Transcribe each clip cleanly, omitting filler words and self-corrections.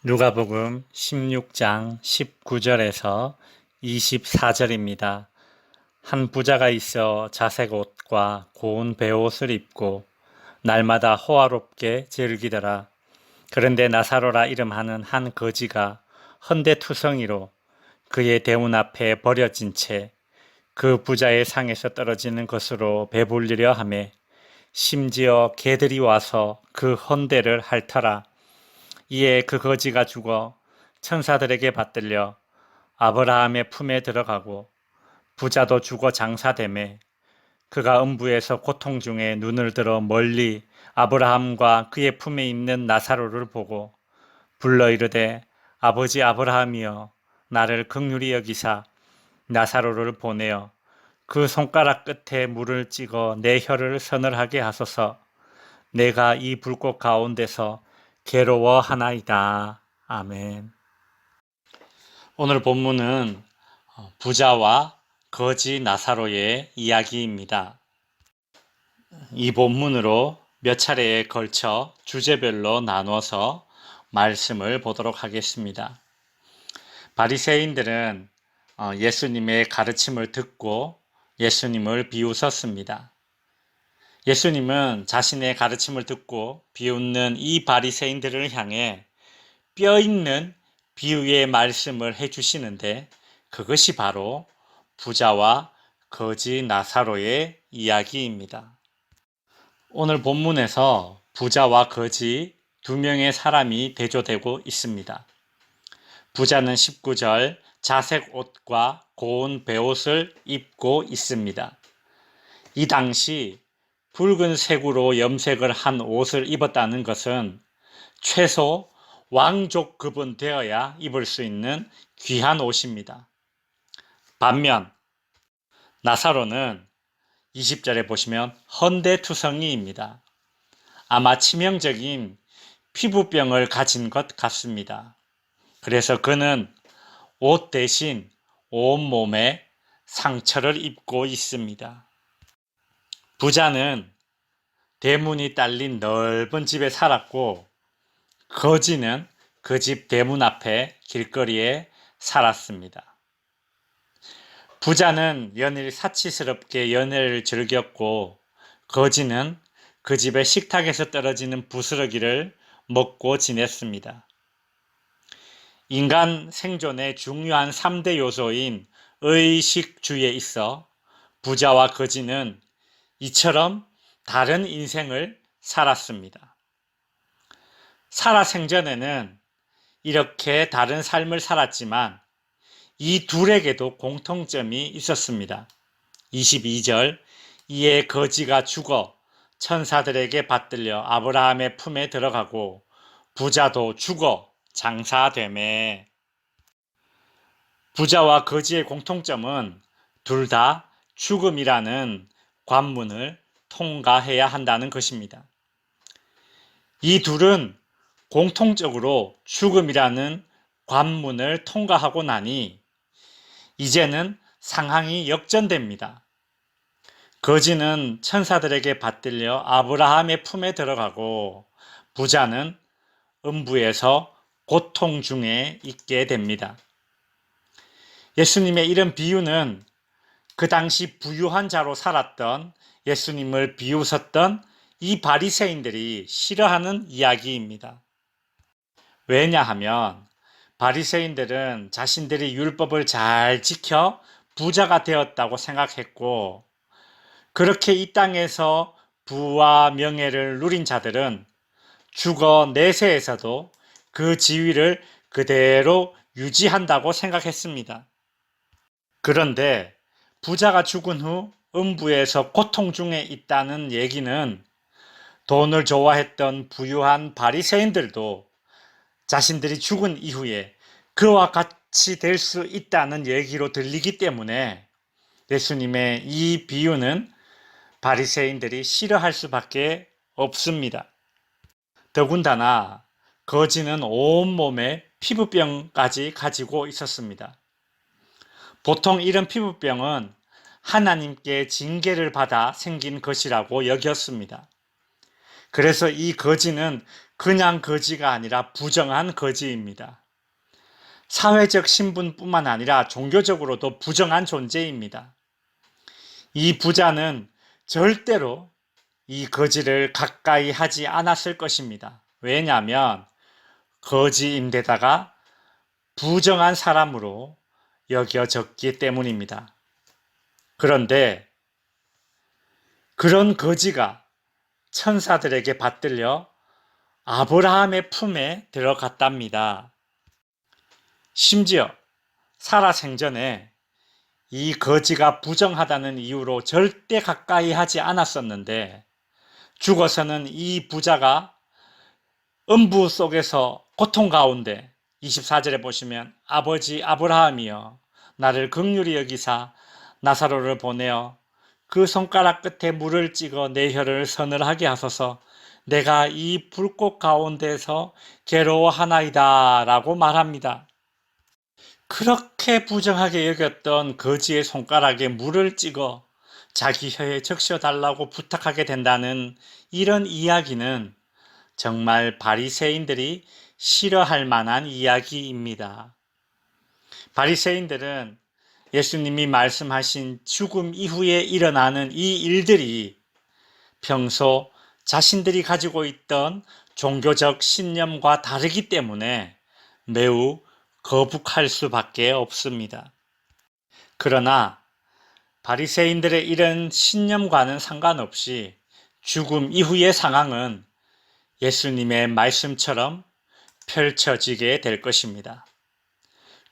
누가복음 16장 19절에서 24절입니다. 한 부자가 있어 자색 옷과 고운 베옷을 입고 날마다 호화롭게 즐기더라. 그런데 나사로라 이름하는 한 거지가 헌데투성이로 그의 대문 앞에 버려진 채 그 부자의 상에서 떨어지는 것으로 배불리려 하매 심지어 개들이 와서 그 헌데를 핥더라. 이에 그 거지가 죽어 천사들에게 받들려 아브라함의 품에 들어가고 부자도 죽어 장사되매 그가 음부에서 고통 중에 눈을 들어 멀리 아브라함과 그의 품에 있는 나사로를 보고 불러 이르되 아버지 아브라함이여 나를 긍휼히 여기사 나사로를 보내어 그 손가락 끝에 물을 찍어 내 혀를 서늘하게 하소서. 내가 이 불꽃 가운데서 괴로워하나이다. 아멘. 오늘 본문은 부자와 거지 나사로의 이야기입니다. 이 본문으로 몇 차례에 걸쳐 주제별로 나눠서 말씀을 보도록 하겠습니다. 바리새인들은 예수님의 가르침을 듣고 예수님을 비웃었습니다. 예수님은 자신의 가르침을 듣고 비웃는 이 바리새인들을 향해 뼈 있는 비유의 말씀을 해주시는데 그것이 바로 부자와 거지 나사로의 이야기입니다. 오늘 본문에서 부자와 거지 두 명의 사람이 대조되고 있습니다. 부자는 19절 자색 옷과 고운 베옷을 입고 있습니다. 이 당시 붉은색으로 염색을 한 옷을 입었다는 것은 최소 왕족급은 되어야 입을 수 있는 귀한 옷입니다. 반면 나사로는 20절에 보시면 헌데투성이입니다. 아마 치명적인 피부병을 가진 것 같습니다. 그래서 그는 옷 대신 온몸에 상처를 입고 있습니다. 부자는 대문이 딸린 넓은 집에 살았고 거지는 그 집 대문 앞에 길거리에 살았습니다. 부자는 연일 사치스럽게 연애를 즐겼고 거지는 그 집의 식탁에서 떨어지는 부스러기를 먹고 지냈습니다. 인간 생존의 중요한 3대 요소인 의식주의에 있어 부자와 거지는 이처럼 다른 인생을 살았습니다. 살아생전에는 이렇게 다른 삶을 살았지만 이 둘에게도 공통점이 있었습니다. 22절 이에 거지가 죽어 천사들에게 받들려 아브라함의 품에 들어가고 부자도 죽어 장사되매. 부자와 거지의 공통점은 둘 다 죽음이라는 관문을 통과해야 한다는 것입니다. 이 둘은 공통적으로 죽음이라는 관문을 통과하고 나니 이제는 상황이 역전됩니다. 거지는 천사들에게 받들려 아브라함의 품에 들어가고 부자는 음부에서 고통 중에 있게 됩니다. 예수님의 이런 비유는 그 당시 부유한 자로 살았던 예수님을 비웃었던 이 바리새인들이 싫어하는 이야기입니다. 왜냐하면 바리새인들은 자신들이 율법을 잘 지켜 부자가 되었다고 생각했고 그렇게 이 땅에서 부와 명예를 누린 자들은 죽어 내세에서도 그 지위를 그대로 유지한다고 생각했습니다. 그런데 부자가 죽은 후 음부에서 고통 중에 있다는 얘기는 돈을 좋아했던 부유한 바리새인들도 자신들이 죽은 이후에 그와 같이 될 수 있다는 얘기로 들리기 때문에 예수님의 이 비유는 바리새인들이 싫어할 수밖에 없습니다. 더군다나 거지는 온몸에 피부병까지 가지고 있었습니다. 보통 이런 피부병은 하나님께 징계를 받아 생긴 것이라고 여겼습니다. 그래서 이 거지는 그냥 거지가 아니라 부정한 거지입니다. 사회적 신분뿐만 아니라 종교적으로도 부정한 존재입니다. 이 부자는 절대로 이 거지를 가까이 하지 않았을 것입니다. 왜냐하면 거지인데다가 부정한 사람으로 여겨졌기 때문입니다. 그런데 그런 거지가 천사들에게 받들려 아브라함의 품에 들어갔답니다. 심지어 사라 생전에 이 거지가 부정하다는 이유로 절대 가까이 하지 않았었는데 죽어서는 이 부자가 음부 속에서 고통 가운데 24절에 보시면 아버지 아브라함이여 나를 긍휼히 여기사 나사로를 보내어 그 손가락 끝에 물을 찍어 내 혀를 서늘하게 하소서 내가 이 불꽃 가운데서 괴로워하나이다 라고 말합니다. 그렇게 부정하게 여겼던 거지의 손가락에 물을 찍어 자기 혀에 적셔달라고 부탁하게 된다는 이런 이야기는 정말 바리새인들이 싫어할 만한 이야기입니다. 바리새인들은 예수님이 말씀하신 죽음 이후에 일어나는 이 일들이 평소 자신들이 가지고 있던 종교적 신념과 다르기 때문에 매우 거북할 수밖에 없습니다. 그러나 바리새인들의 이런 신념과는 상관없이 죽음 이후의 상황은 예수님의 말씀처럼 펼쳐지게 될 것입니다.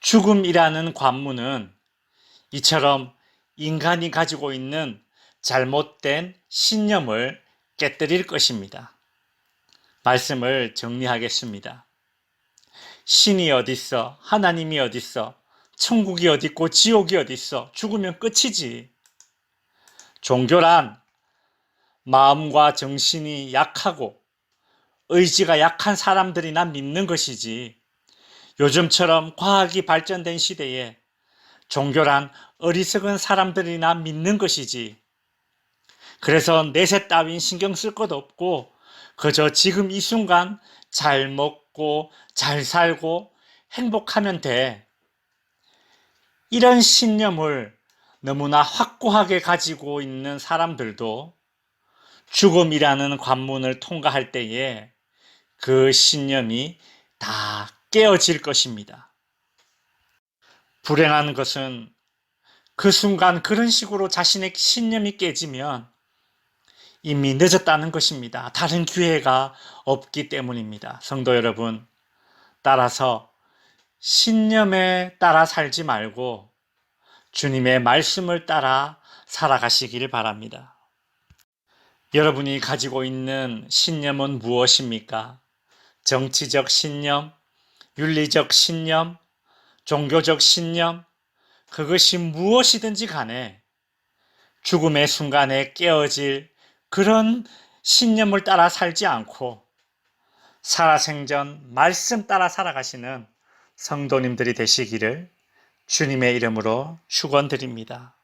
죽음이라는 관문은 이처럼 인간이 가지고 있는 잘못된 신념을 깨뜨릴 것입니다. 말씀을 정리하겠습니다. 신이 어딨어? 하나님이 어딨어? 천국이 어딨고 지옥이 어딨어? 죽으면 끝이지. 종교란 마음과 정신이 약하고 의지가 약한 사람들이나 믿는 것이지. 요즘처럼 과학이 발전된 시대에 종교란 어리석은 사람들이나 믿는 것이지. 그래서 내세 따윈 신경 쓸 것 없고 그저 지금 이 순간 잘 먹고 잘 살고 행복하면 돼. 이런 신념을 너무나 확고하게 가지고 있는 사람들도 죽음이라는 관문을 통과할 때에 그 신념이 다 깨어질 것입니다. 불행한 것은 그 순간 그런 식으로 자신의 신념이 깨지면 이미 늦었다는 것입니다. 다른 기회가 없기 때문입니다. 성도 여러분, 따라서 신념에 따라 살지 말고 주님의 말씀을 따라 살아가시길 바랍니다. 여러분이 가지고 있는 신념은 무엇입니까? 정치적 신념, 윤리적 신념, 종교적 신념, 그것이 무엇이든지 간에 죽음의 순간에 깨어질 그런 신념을 따라 살지 않고 살아생전 말씀 따라 살아가시는 성도님들이 되시기를 주님의 이름으로 축원드립니다.